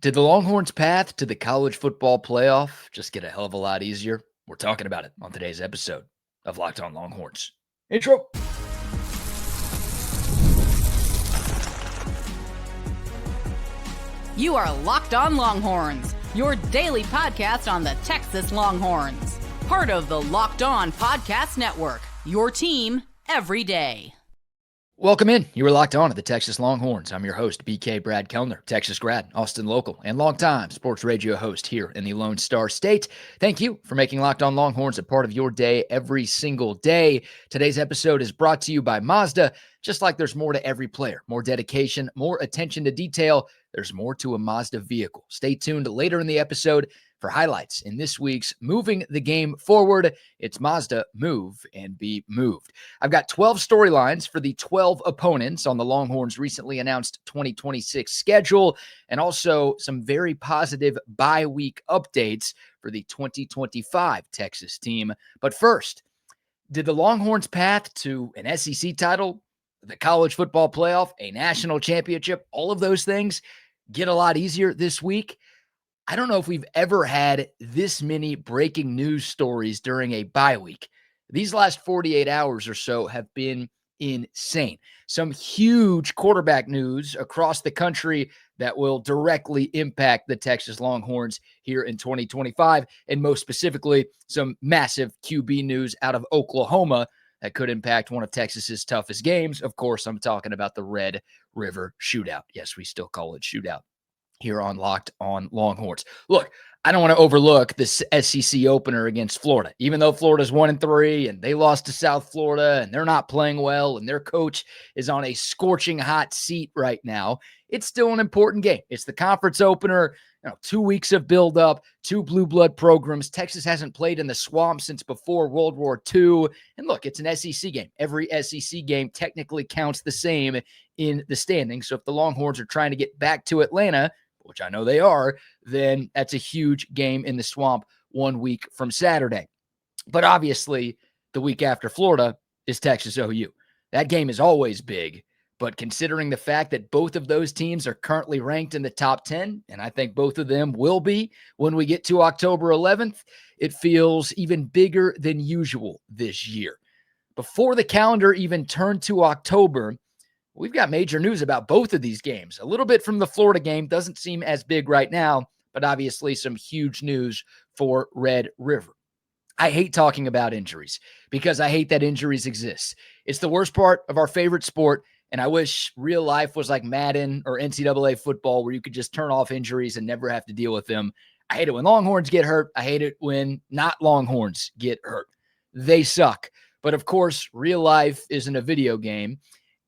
Did the Longhorns' path to the college football playoff just get a hell of a lot easier? We're talking about it on today's episode of Locked On Longhorns. Intro. You are Locked On Longhorns, your daily podcast on the Texas Longhorns. Part of the Locked On Podcast Network, your team every day. Welcome in. You are locked on to the Texas Longhorns. I'm your host, BK Brad Kellner, Texas grad, Austin local, and longtime sports radio host here in the Lone Star State. Thank you for making Locked On Longhorns a part of your day every single day. Today's episode is brought to you by Mazda. Just like there's more to every player, more dedication, more attention to detail, there's more to a Mazda vehicle. Stay tuned later in the episode for highlights in this week's Moving the Game Forward. It's Mazda, move and be moved. I've got 12 storylines for the 12 opponents on the Longhorns' recently announced 2026 schedule, and also some very positive bye week updates for the 2025 Texas team. But first, did the Longhorns' path to an SEC title, the college football playoff, a national championship, all of those things get a lot easier this week? I don't know if we've ever had this many breaking news stories during a bye week. These last 48 hours or so have been insane. Some huge quarterback news across the country that will directly impact the Texas Longhorns here in 2025, and most specifically, some massive QB news out of Oklahoma that could impact one of Texas's toughest games. Of course, I'm talking about the Red River Shootout. Yes, we still call it Shootout here on Locked On Longhorns. Look, I don't want to overlook this SEC opener against Florida, even though Florida's 1-3 and they lost to South Florida and they're not playing well and their coach is on a scorching hot seat right now. It's still an important game. It's the conference opener, 2 weeks of buildup, two blue blood programs. Texas hasn't played in the swamp since before World War II. And look, it's an SEC game. Every SEC game technically counts the same in the standings. So if the Longhorns are trying to get back to Atlanta, which I know they are, then that's a huge game in the swamp 1 week from Saturday. But obviously, the week after Florida is Texas OU. That game is always big, but considering the fact that both of those teams are currently ranked in the top 10, and I think both of them will be when we get to October 11th, it feels even bigger than usual this year. Before the calendar even turned to October, we've got major news about both of these games. A little bit from the Florida game doesn't seem as big right now, but obviously some huge news for Red River. I hate talking about injuries because I hate that injuries exist. It's the worst part of our favorite sport, and I wish real life was like Madden or NCAA football where you could just turn off injuries and never have to deal with them. I hate it when Longhorns get hurt. I hate it when not Longhorns get hurt. They suck. But of course, real life isn't a video game.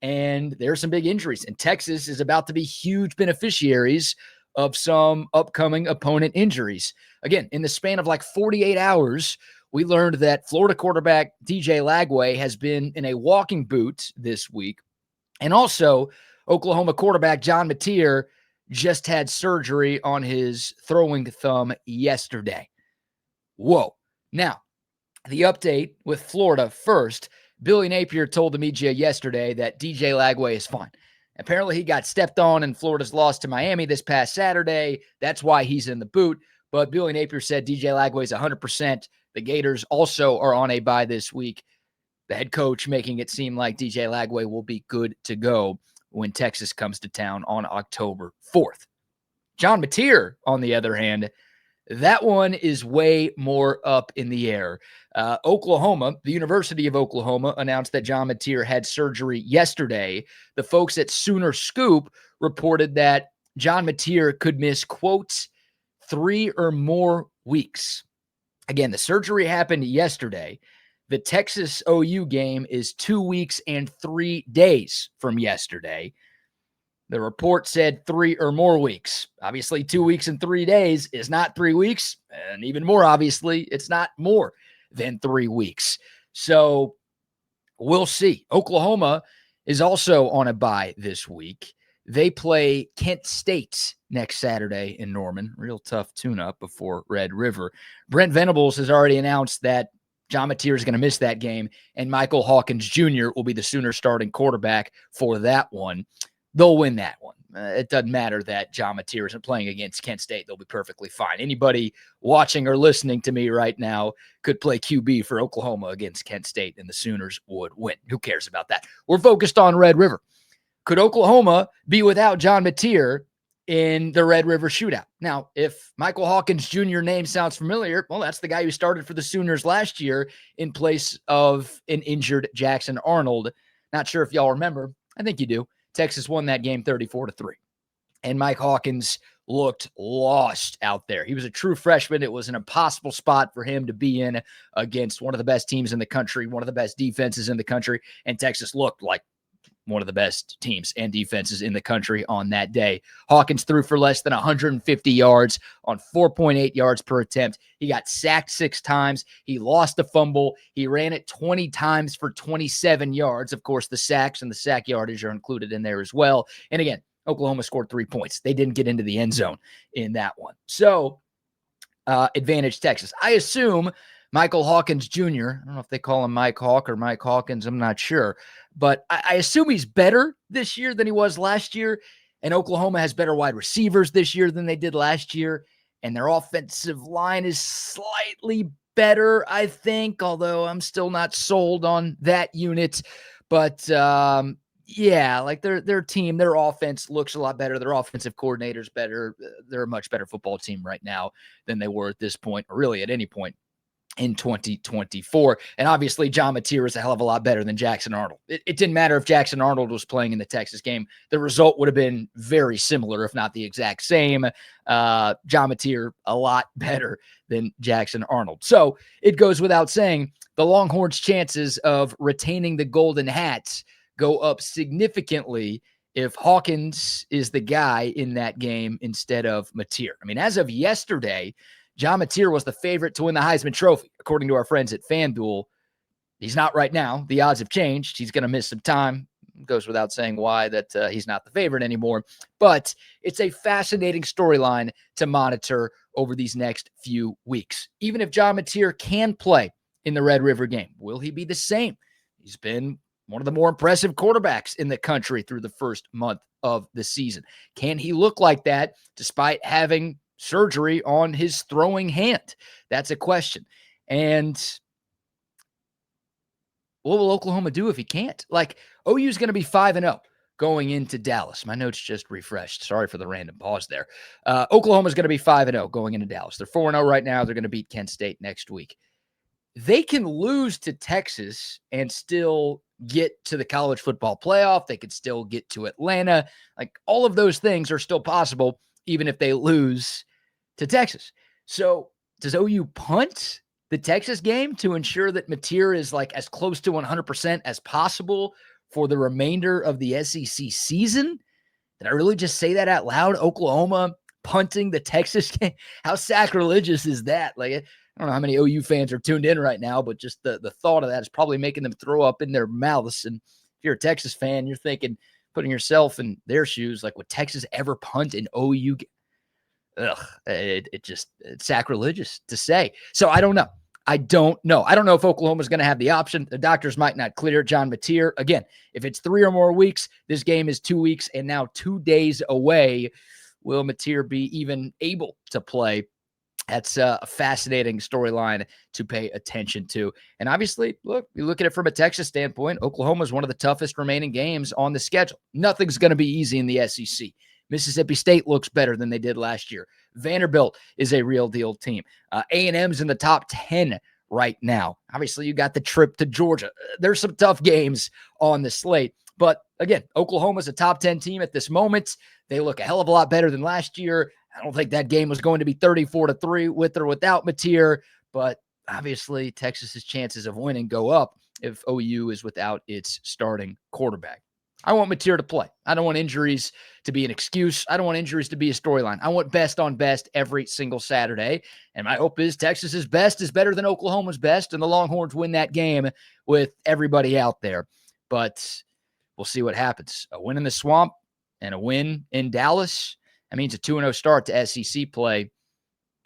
And there are some big injuries. And Texas is about to be huge beneficiaries of some upcoming opponent injuries. Again, in the span of like 48 hours, we learned that Florida quarterback DJ Lagway has been in a walking boot this week. And also, Oklahoma quarterback John Mateer just had surgery on his throwing thumb yesterday. Whoa. Now, the update with Florida first. Billy Napier told the media yesterday that DJ Lagway is fine. Apparently, he got stepped on in Florida's loss to Miami this past Saturday. That's why he's in the boot. But Billy Napier said DJ Lagway is 100%. The Gators also are on a bye this week. The head coach making it seem like DJ Lagway will be good to go when Texas comes to town on October 4th. John Mateer, on the other hand, that one is way more up in the air. Oklahoma, the University of Oklahoma, announced that John Mateer had surgery yesterday. The folks at Sooner Scoop reported that John Mateer could miss, quote, 3 or more weeks. Again, the surgery happened yesterday. The Texas OU game is 2 weeks and 3 days from yesterday. The report said 3 or more weeks. Obviously, 2 weeks and 3 days is not 3 weeks. And even more obviously, it's not more than 3 weeks. So we'll see. Oklahoma is also on a bye this week. They play Kent State next Saturday in Norman. Real tough tune-up before Red River. Brent Venables has already announced that John Mateer is going to miss that game, and Michael Hawkins Jr. will be the Sooner starting quarterback for that one. They'll win that one. it doesn't matter that John Mateer isn't playing against Kent State. They'll be perfectly fine. Anybody watching or listening to me right now could play QB for Oklahoma against Kent State, and the Sooners would win. Who cares about that? We're focused on Red River. Could Oklahoma be without John Mateer in the Red River shootout? Now, if Michael Hawkins Jr. name sounds familiar, well, that's the guy who started for the Sooners last year in place of an injured Jackson Arnold. Not sure if y'all remember. I think you do. Texas won that game 34-3. And Mike Hawkins looked lost out there. He was a true freshman. It was an impossible spot for him to be in against one of the best teams in the country, one of the best defenses in the country. And Texas looked like one of the best teams and defenses in the country on that day. Hawkins threw for less than 150 yards on 4.8 yards per attempt. He got sacked 6 times. He lost a fumble. He ran it 20 times for 27 yards. Of course, the sacks and the sack yardage are included in there as well. And again, Oklahoma scored 3 points. They didn't get into the end zone in that one. So, advantage Texas. I assume Michael Hawkins Jr., I don't know if they call him Mike Hawk or Mike Hawkins, I'm not sure, but I assume he's better this year than he was last year, and Oklahoma has better wide receivers this year than they did last year, and their offensive line is slightly better, I think, although I'm still not sold on that unit, but yeah, like their team, their offense looks a lot better. Their offensive coordinator's better. They're a much better football team right now than they were at this point, or really at any point in 2024. And obviously John Mateer is a hell of a lot better than Jackson Arnold. It didn't matter if Jackson Arnold was playing in the Texas game. The result would have been very similar, if not the exact same. John Mateer, a lot better than Jackson Arnold. So it goes without saying, the Longhorns' chances of retaining the Golden Hats go up significantly if Hawkins is the guy in that game instead of Mateer. I mean, as of yesterday, John Mateer was the favorite to win the Heisman Trophy, according to our friends at FanDuel. He's not right now. The odds have changed. He's going to miss some time. It goes without saying why that he's not the favorite anymore. But it's a fascinating storyline to monitor over these next few weeks. Even if John Mateer can play in the Red River game, will he be the same? He's been one of the more impressive quarterbacks in the country through the first month of the season. Can he look like that despite having surgery on his throwing hand? That's a question. And what will Oklahoma do if he can't? Like, OU is going to be 5-0 going into Dallas. My notes just refreshed. Sorry for the random pause there. Oklahoma is going to be 5-0 going into Dallas. They're 4-0 right now. They're going to beat Kent State next week. They can lose to Texas and still get to the college football playoff. They could still get to Atlanta. Like, all of those things are still possible, even if they lose to Texas. So does OU punt the Texas game to ensure that Mateer is like as close to 100% as possible for the remainder of the SEC season? Did I really just say that out loud? Oklahoma punting the Texas game? How sacrilegious is that? Like, I don't know how many OU fans are tuned in right now, but just the thought of that is probably making them throw up in their mouths. And if you're a Texas fan, you're thinking, putting yourself in their shoes, like, would Texas ever punt an OU game? It's sacrilegious to say. So I don't know. I don't know if Oklahoma's going to have the option. The doctors might not clear John Mateer. Again, if it's 3 or more weeks, this game is 2 weeks and now 2 days away. Will Mateer be even able to play? That's a fascinating storyline to pay attention to. And obviously, look, you look at it from a Texas standpoint, Oklahoma is one of the toughest remaining games on the schedule. Nothing's going to be easy in the SEC. Mississippi State looks better than they did last year. Vanderbilt is a real deal team. A&M's in the top 10 right now. Obviously, you got the trip to Georgia. There's some tough games on the slate. But again, Oklahoma's a top 10 team at this moment. They look a hell of a lot better than last year. I don't think that game was going to be 34-3 with or without Mateer, but obviously Texas's chances of winning go up if OU is without its starting quarterback. I want Mateer to play. I don't want injuries to be an excuse. I don't want injuries to be a storyline. I want best on best every single Saturday. And my hope is Texas's best is better than Oklahoma's best, and the Longhorns win that game with everybody out there. But we'll see what happens. A win in the Swamp and a win in Dallas, that means a 2-0 start to SEC play.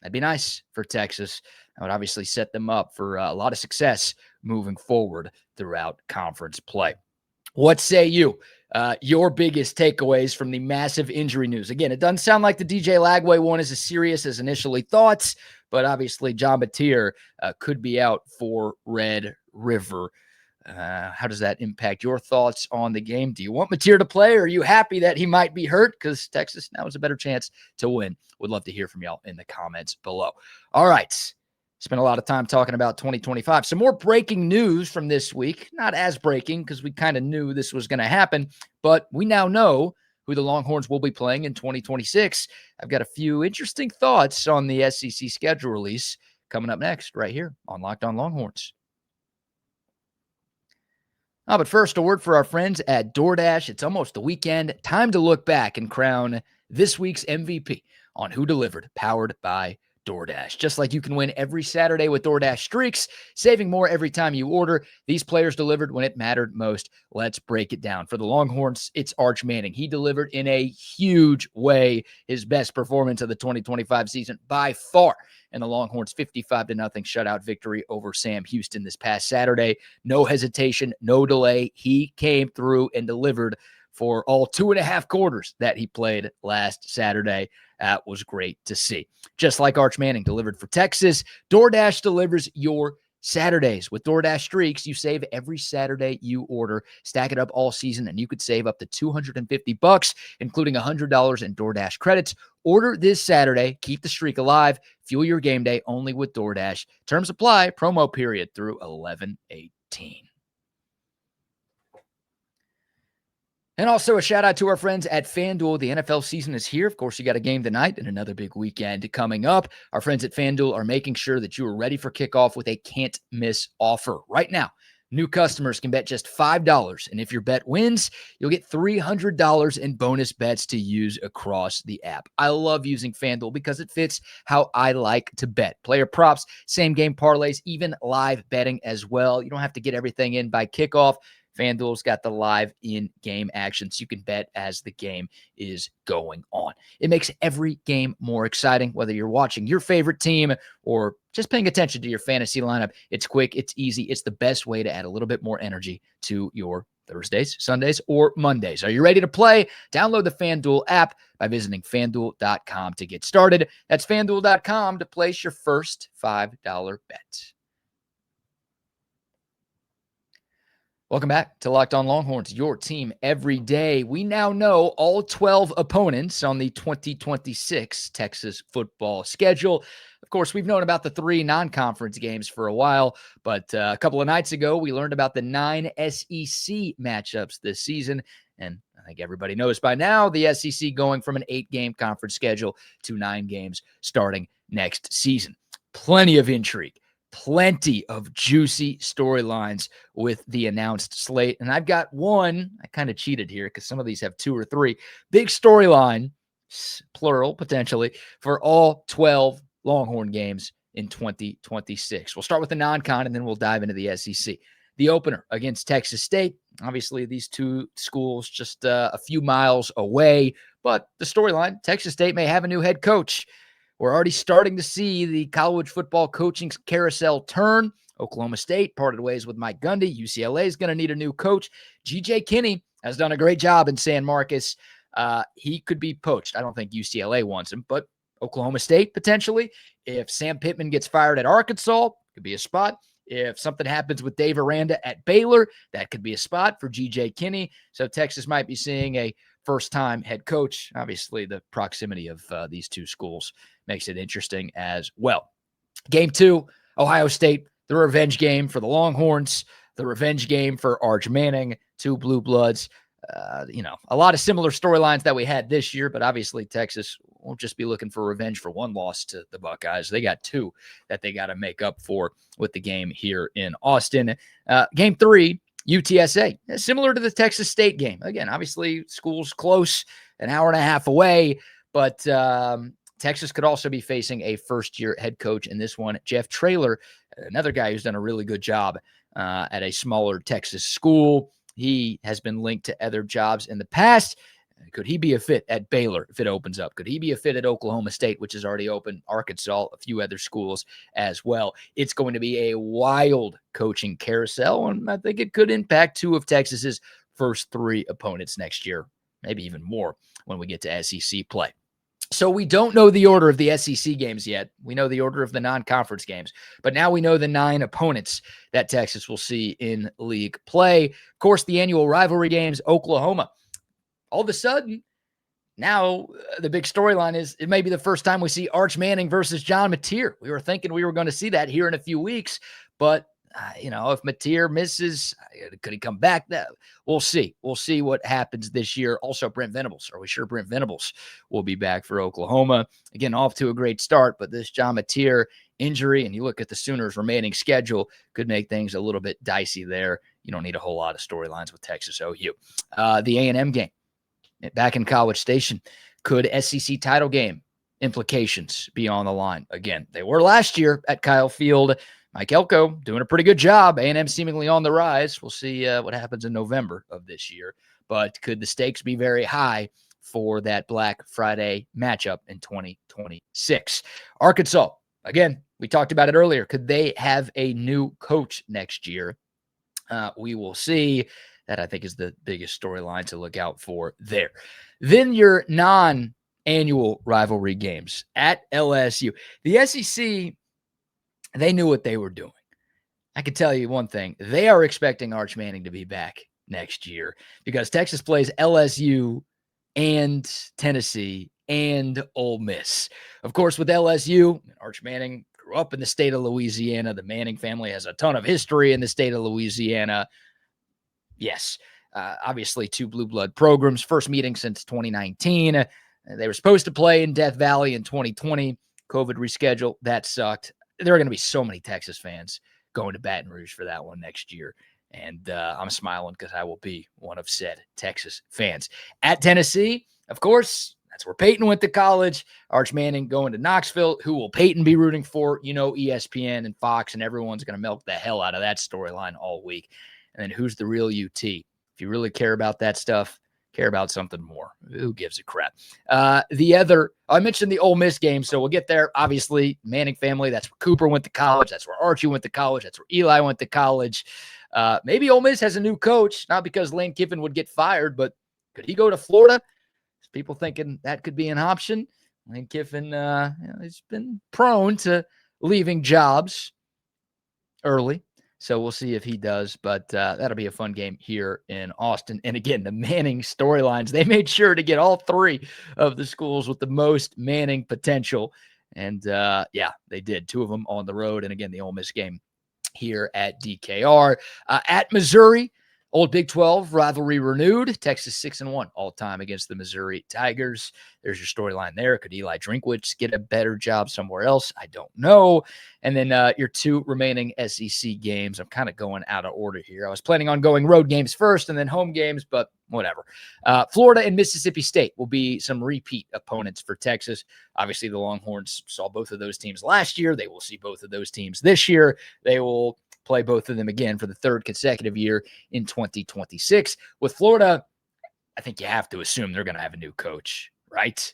That'd be nice for Texas. That would obviously set them up for a lot of success moving forward throughout conference play. What say you? your biggest takeaways from the massive injury news. Again, it doesn't sound like the DJ Lagway one is as serious as initially thought, but obviously John Batir could be out for Red River. How does that impact your thoughts on the game? Do you want Batir to play, or are you happy that he might be hurt? Because Texas now has a better chance to win. Would love to hear from y'all in the comments below. All right. Spent a lot of time talking about 2025. Some more breaking news from this week. Not as breaking because we kind of knew this was going to happen, but we now know who the Longhorns will be playing in 2026. I've got a few interesting thoughts on the SEC schedule release coming up next right here on Locked On Longhorns. But first, a word for our friends at DoorDash. It's almost the weekend. Time to look back and crown this week's MVP on Who Delivered, powered by DoorDash. Just like you can win every Saturday with DoorDash Streaks, saving more every time you order. These players delivered when it mattered most. Let's break it down. For the Longhorns, it's Arch Manning. He delivered in a huge way, his best performance of the 2025 season by far. And the Longhorns 55-0 shutout victory over Sam Houston this past Saturday. No hesitation, no delay. He came through and delivered for all 2.5 quarters that he played last Saturday. That was great to see. Just like Arch Manning delivered for Texas, DoorDash delivers your Saturdays. With DoorDash Streaks, you save every Saturday you order. Stack it up all season, and you could save up to $250, including $100 in DoorDash credits. Order this Saturday. Keep the streak alive. Fuel your game day only with DoorDash. Terms apply. Promo period through 11/18. And also a shout out to our friends at FanDuel. The NFL season is here. Of course, you got a game tonight and another big weekend coming up. Our friends at FanDuel are making sure that you are ready for kickoff with a can't miss offer. Right now, new customers can bet just $5. And if your bet wins, you'll get $300 in bonus bets to use across the app. I love using FanDuel because it fits how I like to bet. Player props, same game parlays, even live betting as well. You don't have to get everything in by kickoff. FanDuel's got the live in-game action, so you can bet as the game is going on. It makes every game more exciting, whether you're watching your favorite team or just paying attention to your fantasy lineup. It's quick, it's easy, it's the best way to add a little bit more energy to your Thursdays, Sundays, or Mondays. Are you ready to play? Download the FanDuel app by visiting FanDuel.com to get started. That's FanDuel.com to place your first $5 bet. Welcome back to Locked On Longhorns, your team every day. We now know all 12 opponents on the 2026 Texas football schedule. Of course, we've known about the 3 non-conference games for a while, but a couple of nights ago, we learned about the 9 SEC matchups this season. And I think everybody knows by now, the SEC going from an 8-game conference schedule to 9 games starting next season. Plenty of intrigue. Plenty of juicy storylines with the announced slate. And I've got one, I kind of cheated here because some of these have 2 or 3. Big storyline, plural potentially, for all 12 Longhorn games in 2026. We'll start with the non-con and then we'll dive into the SEC. The opener against Texas State. Obviously, these 2 schools just a few miles away. But the storyline, Texas State may have a new head coach. We're already starting to see the college football coaching carousel turn. Oklahoma State parted ways with Mike Gundy. UCLA is going to need a new coach. G.J. Kinney has done a great job in San Marcos. He could be poached. I don't think UCLA wants him, but Oklahoma State potentially. If Sam Pittman gets fired at Arkansas, could be a spot. If something happens with Dave Aranda at Baylor, that could be a spot for G.J. Kinney. So Texas might be seeing a first-time head coach. Obviously, the proximity of these 2 schools makes it interesting as well. Game 2, Ohio State, the revenge game for the Longhorns, the revenge game for Arch Manning, 2 blue bloods. A lot of similar storylines that we had this year, but obviously Texas won't just be looking for revenge for 1 loss to the Buckeyes. They got 2 that they got to make up for with the game here in Austin. Game 3, UTSA, similar to the Texas State game. Again, obviously school's close, an hour and a half away, but Texas could also be facing a first-year head coach in this one, Jeff Traylor, another guy who's done a really good job at a smaller Texas school. He has been linked to other jobs in the past. Could he be a fit at Baylor if it opens up? Could he be a fit at Oklahoma State, which is already open, Arkansas, a few other schools as well? It's going to be a wild coaching carousel, and I think it could impact 2 of Texas's first 3 opponents next year, maybe even more when we get to SEC play. So we don't know the order of the SEC games yet. We know the order of the non-conference games, but now we know the 9 opponents that Texas will see in league play. Of course, the annual rivalry games, Oklahoma. All of a sudden, now the big storyline is it may be the first time we see Arch Manning versus John Mateer. We were thinking we were going to see that here in a few weeks, but if Mateer misses, could he come back? We'll see. We'll see what happens this year. Also, Brent Venables. Are we sure Brent Venables will be back for Oklahoma? Again, off to a great start, but this John Mateer injury, and you look at the Sooners' remaining schedule, could make things a little bit dicey there. You don't need a whole lot of storylines with Texas OU. The A&M game back in College Station. Could SEC title game implications be on the line? Again, they were last year at Kyle Field. Mike Elko doing a pretty good job. A&M seemingly on the rise. We'll see what happens in November of this year. But could the stakes be very high for that Black Friday matchup in 2026? Arkansas, again, we talked about it earlier. Could they have a new coach next year? We will see. That, I think, is the biggest storyline to look out for there. Then your non-annual rivalry games at LSU. The SEC, they knew what they were doing. I can tell you one thing. They are expecting Arch Manning to be back next year because Texas plays LSU and Tennessee and Ole Miss. Of course, with LSU, Arch Manning grew up in the state of Louisiana. The Manning family has a ton of history in the state of Louisiana. Yes, obviously 2 blue blood programs. First meeting since 2019. They were supposed to play in Death Valley in 2020. COVID reschedule. That sucked. There are going to be so many Texas fans going to Baton Rouge for that one next year. And I'm smiling because I will be one of said Texas fans. At Tennessee, of course, that's where Peyton went to college. Arch Manning going to Knoxville. Who will Peyton be rooting for? ESPN and Fox, and everyone's going to milk the hell out of that storyline all week. And then who's the real UT? If you really care about that stuff, care about something more. Who gives a crap? I mentioned the Ole Miss game, so we'll get there. Obviously, Manning family, that's where Cooper went to college. That's where Archie went to college. That's where Eli went to college. Maybe Ole Miss has a new coach, not because Lane Kiffin would get fired, but could he go to Florida? People thinking that could be an option. Lane Kiffin, he's been prone to leaving jobs early. So we'll see if he does, but that'll be a fun game here in Austin. And again, the Manning storylines, they made sure to get all 3 of the schools with the most Manning potential. And they did. 2 of them on the road. And again, the Ole Miss game here at DKR. At Missouri, old Big 12 rivalry renewed. Texas 6-1 all time against the Missouri Tigers. There's your storyline there. Could Eli Drinkwitz get a better job somewhere else? I don't know. And then your 2 remaining SEC games. I'm kind of going out of order here. I was planning on going road games first and then home games, but whatever. Florida and Mississippi State will be some repeat opponents for Texas. Obviously, the Longhorns saw both of those teams last year. They will see both of those teams this year. They will play both of them again for the 3rd consecutive year in 2026. With Florida, I think you have to assume they're going to have a new coach, right?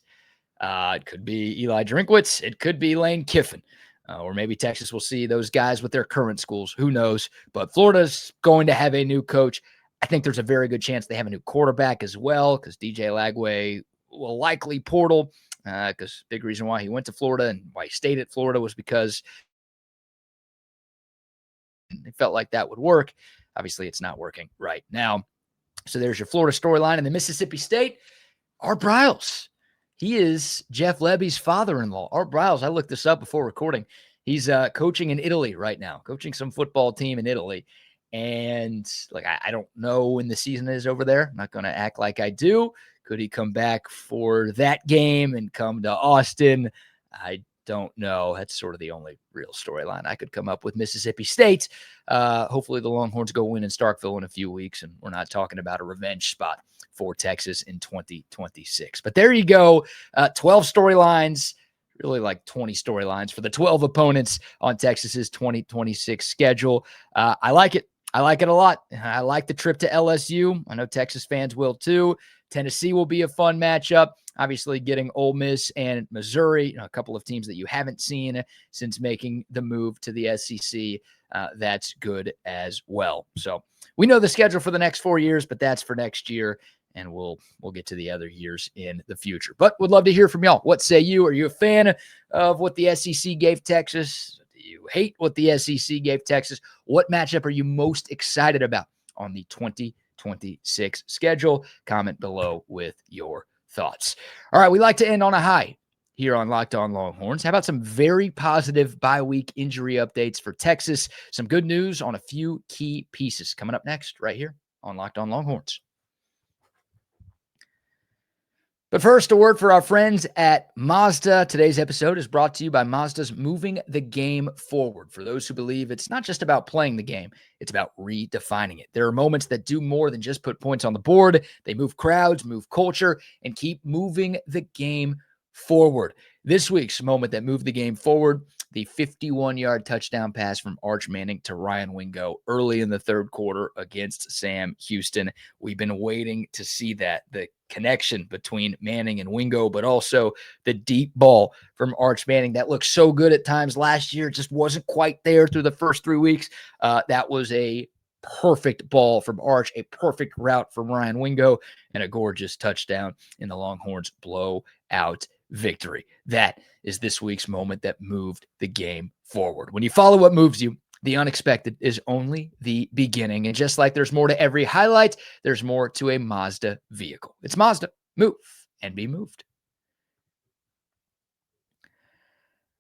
It could be Eli Drinkwitz. It could be Lane Kiffin. Or maybe Texas will see those guys with their current schools. Who knows? But Florida's going to have a new coach. I think there's a very good chance they have a new quarterback as well because DJ Lagway will likely portal because big reason why he went to Florida and why he stayed at Florida was because they felt like that would work. Obviously, it's not working right now. So there's your Florida storyline. And the Mississippi State, Art Briles. He is Jeff Lebby's father-in-law. Art Briles, I looked this up before recording. He's coaching in Italy right now, coaching some football team in Italy. And I don't know when the season is over there. I'm not going to act like I do. Could he come back for that game and come to Austin? I don't know. That's sort of the only real storyline I could come up with. Mississippi State. Hopefully the Longhorns go win in Starkville in a few weeks, and we're not talking about a revenge spot for Texas in 2026. But there you go. 12 storylines, really like 20 storylines for the 12 opponents on Texas's 2026 schedule. I like it. I like it a lot. I like the trip to LSU. I know Texas fans will too. Tennessee will be a fun matchup. Obviously, getting Ole Miss and Missouri, a couple of teams that you haven't seen since making the move to the SEC. That's good as well. So we know the schedule for the next 4 years, but that's for next year, and we'll get to the other years in the future. But would love to hear from y'all. What say you? Are you a fan of what the SEC gave Texas? Do you hate what the SEC gave Texas? What matchup are you most excited about on the 2026 schedule? Comment below with your thoughts. All right, we like to end on a high here on Locked On Longhorns. How about some very positive bye-week injury updates for Texas? Some good news on a few key pieces coming up next right here on Locked On Longhorns. But first, a word for our friends at Mazda. Today's episode is brought to you by Mazda's Moving the Game Forward. For those who believe it's not just about playing the game, it's about redefining it. There are moments that do more than just put points on the board. They move crowds, move culture, and keep moving the game forward. This week's moment that moved the game forward, the 51-yard touchdown pass from Arch Manning to Ryan Wingo early in the third quarter against Sam Houston. We've been waiting to see that, the connection between Manning and Wingo, but also the deep ball from Arch Manning that looked so good at times last year. It just wasn't quite there through the first 3 weeks. That was a perfect ball from Arch, a perfect route from Ryan Wingo, and a gorgeous touchdown in the Longhorns blowout victory. That is this week's moment that moved the game forward. When you follow what moves you, the unexpected is only the beginning. And just like there's more to every highlight, there's more to a Mazda vehicle. It's Mazda. Move and be moved.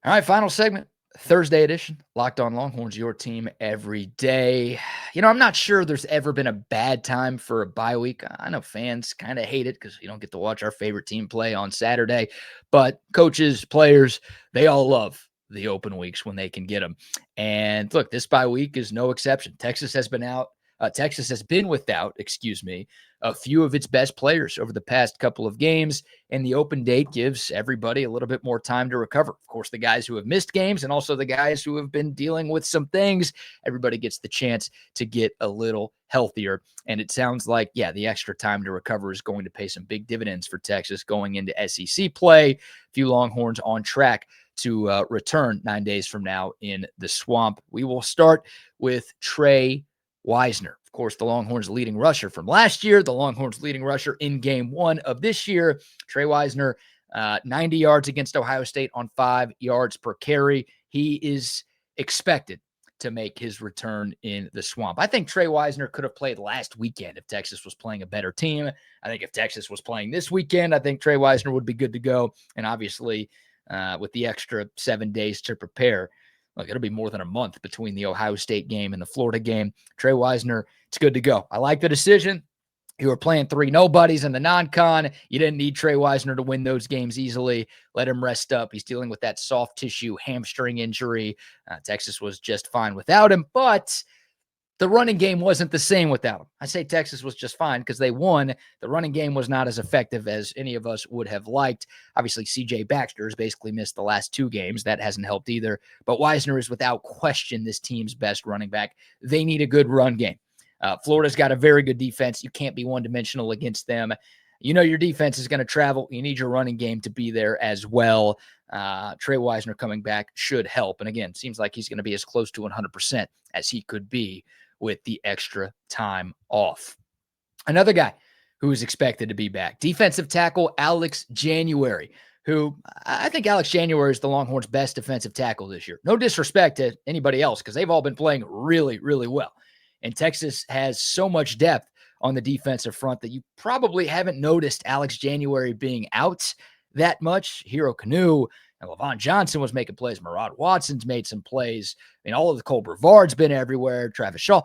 All right, final segment. Thursday edition, Locked On Longhorns, your team every day. I'm not sure there's ever been a bad time for a bye week. I know fans kind of hate it because you don't get to watch our favorite team play on Saturday, but coaches, players, they all love the open weeks when they can get them. And look, this bye week is no exception. Texas has been without, a few of its best players over the past couple of games, and the open date gives everybody a little bit more time to recover. Of course, the guys who have missed games and also the guys who have been dealing with some things, everybody gets the chance to get a little healthier. And it sounds like, the extra time to recover is going to pay some big dividends for Texas going into SEC play. A few Longhorns on track to return 9 days from now in the swamp. We will start with Trey Wisner. Of course, the Longhorns leading rusher from last year, the Longhorns leading rusher in game 1 of this year. Trey Wisner, 90 yards against Ohio State on 5 yards per carry. He is expected to make his return in the swamp. I think Trey Wisner could have played last weekend if Texas was playing a better team. I think if Texas was playing this weekend, I think Trey Wisner would be good to go. And obviously, with the extra 7 days to prepare, look, it'll be more than a month between the Ohio State game and the Florida game. Trey Wisner, it's good to go. I like the decision. You were playing 3 nobodies in the non-con. You didn't need Trey Wisner to win those games easily. Let him rest up. He's dealing with that soft tissue hamstring injury. Texas was just fine without him, but the running game wasn't the same without him. I say Texas was just fine because they won. The running game was not as effective as any of us would have liked. Obviously, C.J. Baxter has basically missed the last 2 games. That hasn't helped either. But Wisner is without question this team's best running back. They need a good run game. Florida's got a very good defense. You can't be one-dimensional against them. Your defense is going to travel. You need your running game to be there as well. Trey Wisner coming back should help. And again, seems like he's going to be as close to 100% as he could be with the extra time off. Another guy who is expected to be back, defensive tackle Alex January, who I think Alex January is the Longhorns' best defensive tackle this year. No disrespect to anybody else because they've all been playing really, really well. And Texas has so much depth on the defensive front that you probably haven't noticed Alex January being out that much. Hero Kanu and Levon Johnson was making plays. Murad Watson's made some plays. All of the Cole Brevard's been everywhere. Travis Shaw.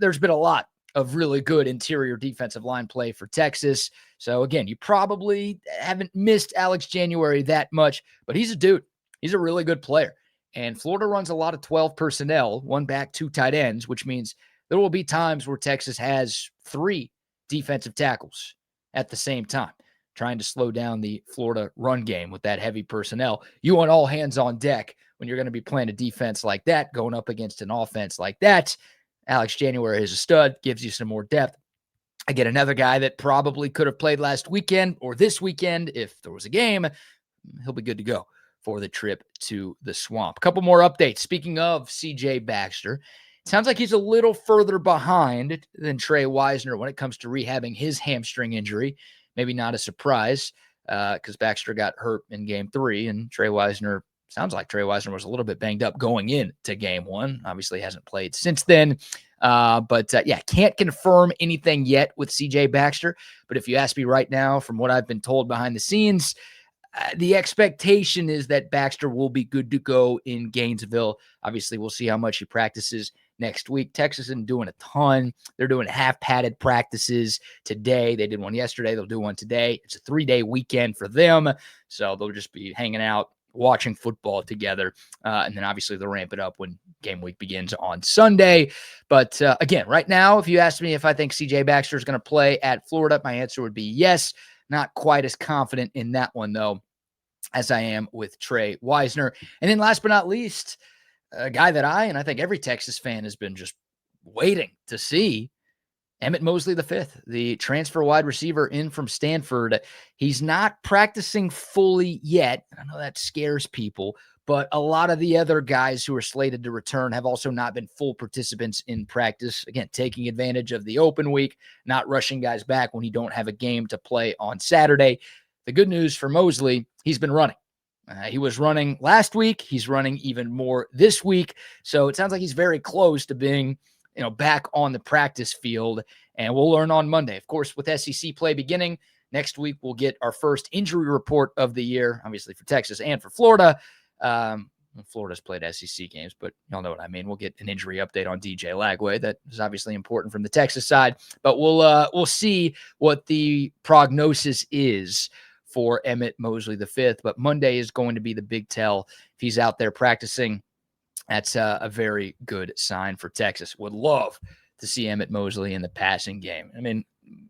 There's been a lot of really good interior defensive line play for Texas. So again, you probably haven't missed Alex January that much, but he's a dude. He's a really good player. And Florida runs a lot of 12 personnel, 1 back, 2 tight ends, which means there will be times where Texas has 3 defensive tackles at the same time, trying to slow down the Florida run game with that heavy personnel. You want all hands on deck when you're going to be playing a defense like that, going up against an offense like that. Alex January is a stud, gives you some more depth. I get another guy that probably could have played last weekend or this weekend if there was a game. He'll be good to go for the trip to the Swamp. A couple more updates. Speaking of CJ Baxter, it sounds like he's a little further behind than Trey Wisner when it comes to rehabbing his hamstring injury. Maybe not a surprise because Baxter got hurt in game 3 and sounds like Trey Wisner was a little bit banged up going into game 1. Obviously hasn't played since then. But can't confirm anything yet with CJ Baxter. But if you ask me right now, from what I've been told behind the scenes, the expectation is that Baxter will be good to go in Gainesville. Obviously, we'll see how much he practices next week. Texas isn't doing a ton. They're doing half-padded practices today. They did one yesterday. They'll do one today. It's a 3-day weekend for them. So they'll just be hanging out, watching football together. And then obviously they'll ramp it up when game week begins on Sunday. But again, right now, if you ask me if I think CJ Baxter is going to play at Florida, my answer would be yes. Not quite as confident in that one, though, as I am with Trey Wisner. And then last but not least, a guy that I think every Texas fan has been just waiting to see, Emmett Mosley V, the transfer wide receiver in from Stanford. He's not practicing fully yet. I know that scares people, but a lot of the other guys who are slated to return have also not been full participants in practice. Again, taking advantage of the open week, not rushing guys back when you don't have a game to play on Saturday. The good news for Mosley, he's been running. He was running last week. He's running even more this week. So it sounds like he's very close to being back on the practice field, and we'll learn on Monday. Of course, with SEC play beginning next week, we'll get our first injury report of the year, obviously for Texas and for Florida. Florida's played SEC games, but y'all know what I mean. We'll get an injury update on DJ Lagway. That is obviously important from the Texas side, but we'll see what the prognosis is for Emmett Mosley V. But Monday is going to be the big tell. If he's out there practicing, that's a very good sign for Texas. Would love to see Emmett Mosley in the passing game. I mean,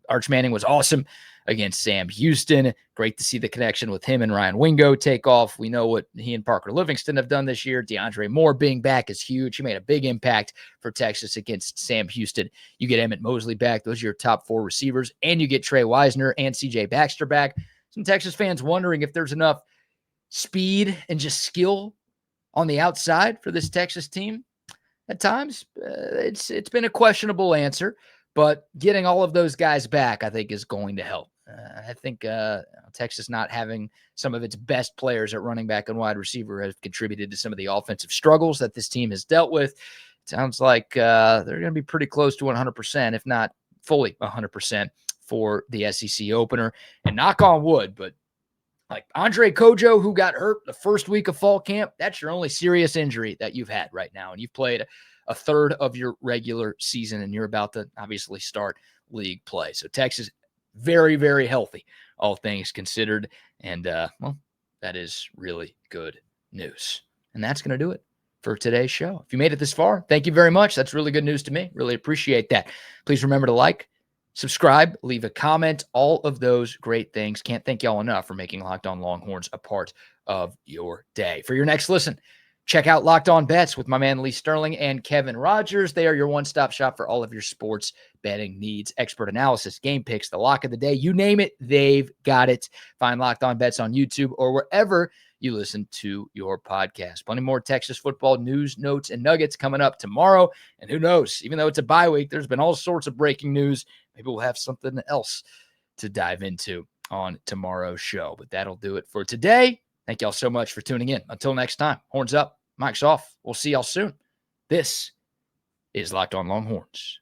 Arch Manning was awesome against Sam Houston. Great to see the connection with him and Ryan Wingo take off. We know what he and Parker Livingston have done this year. DeAndre Moore being back is huge. He made a big impact for Texas against Sam Houston. You get Emmett Mosley back. Those are your top 4 receivers. And you get Trey Wisner and CJ Baxter back. Some Texas fans wondering if there's enough speed and just skill on the outside for this Texas team. At times, it's been a questionable answer, but getting all of those guys back, I think, is going to help. I think Texas not having some of its best players at running back and wide receiver has contributed to some of the offensive struggles that this team has dealt with. It sounds like they're going to be pretty close to 100%, if not fully 100%, for the SEC opener. And knock on wood, but like Andre Kojo, who got hurt the first week of fall camp, that's your only serious injury that you've had right now. And you've played a third of your regular season, and you're about to obviously start league play. So Texas, very, very healthy, all things considered. And, that is really good news. And that's going to do it for today's show. If you made it this far, thank you very much. That's really good news to me. Really appreciate that. Please remember to like, subscribe, leave a comment, all of those great things. Can't thank y'all enough for making Locked On Longhorns a part of your day. For your next listen, check out Locked On Bets with my man Lee Sterling and Kevin Rogers. They are your one-stop shop for all of your sports betting needs. Expert analysis, game picks, the lock of the day, you name it, they've got it. Find Locked On Bets on YouTube or wherever you listen to your podcast. Plenty more Texas football news, notes, and nuggets coming up tomorrow. And who knows, even though it's a bye week, there's been all sorts of breaking news. Maybe we'll have something else to dive into on tomorrow's show. But that'll do it for today. Thank y'all so much for tuning in. Until next time, horns up, mics off. We'll see y'all soon. This is Locked On Longhorns.